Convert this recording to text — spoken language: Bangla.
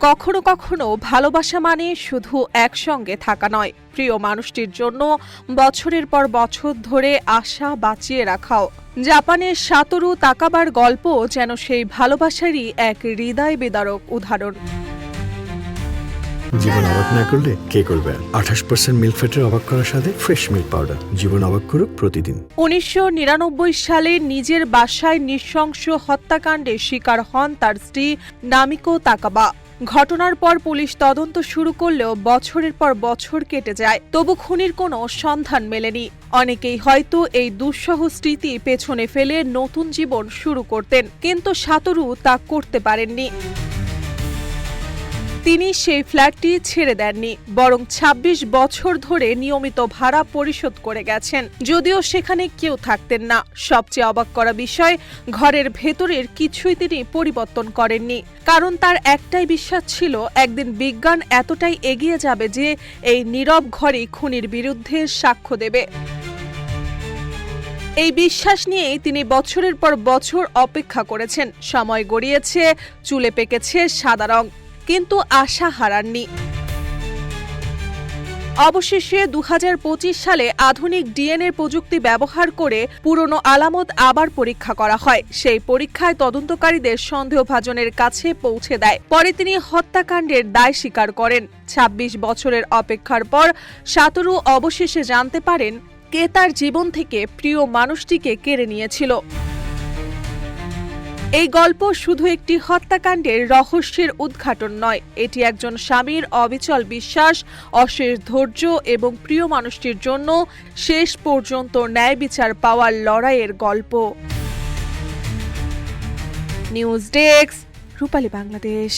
কখনো কখনো ভালোবাসা মানে শুধু একসঙ্গে থাকা নয়, প্রিয় মানুষটির জন্য বছরের পর বছর ধরে আশা বাঁচিয়ে রাখাও। জাপানের সাতোরু তাকাবার গল্প যেন সেই ভালোবাসারই এক হৃদয় বিদারক উদাহরণ। জীবন অবাক না করলে কে করবে? 28% মিল্ক ফ্যাটের অবাক করার সাথে ফ্রেশ মিল্ক পাউডার। জীবন অবাক করুক প্রতিদিন। 1999 সালে নিজের বাসায় নৃশংস হত্যাকাণ্ডে শিকার হন তার স্ত্রী নামিকো তাকাবা। ঘটনার পর পুলিশ তদন্ত শুরু করলেও বছরের পর বছর কেটে যায়, তবু খুনির কোনো সন্ধান মেলেনি। অনেকেই হয়তো এই দুঃসহ স্মৃতি পেছনে ফেলে নতুন জীবন শুরু করতেন, কিন্তু সাতোরু তা করতে পারেননি। তিনি সেই ফ্ল্যাটটি ছেড়ে দেননি, বরং ২৬ বছর ধরে নিয়মিত ভাড়া পরিশোধ করে গেছেন, যদিও সেখানে কেউ থাকতেন না। সবচেয়ে অবাক করা বিষয়, ঘরের ভেতরের কিছুই তিনি পরিবর্তন করেননি, কারণ তার একটাই বিশ্বাস ছিল একদিন বিজ্ঞান এতটাই এগিয়ে যাবে যে এই নীরব ঘরই খুনির বিরুদ্ধে সাক্ষ্য দেবে। এই বিশ্বাস নিয়েই তিনি বছরের পর বছর অপেক্ষা করেছেন। সময় গড়িয়েছে, চুলে পেকেছে সাদা রং, কিন্তু আশা হারাননি। অবশেষে ২০২৫ সালে আধুনিক ডিএনএ প্রযুক্তি ব্যবহার করে পুরনো আলামত আবার পরীক্ষা করা হয়। সেই পরীক্ষায় তদন্তকারীদের সন্দেহভাজনের কাছে পৌঁছে দেয়। পরে তিনি হত্যাকাণ্ডের দায় স্বীকার করেন। ২৬ বছরের অপেক্ষার পর সাতোরু অবশেষে জানতে পারেন কে তার জীবন থেকে প্রিয় মানুষটিকে কেড়ে নিয়েছিল। এই গল্প শুধু একটি হত্যাকাণ্ডের রহস্যের উদ্ঘাটন নয়, এটি একজন স্বামীর অবিচল বিশ্বাস, অশেষ ধৈর্য এবং প্রিয় মানুষটির জন্য শেষ পর্যন্ত ন্যায় বিচার পাওয়ার লড়াইয়ের গল্প। নিউজ ডেস্ক, রূপালী বাংলাদেশ।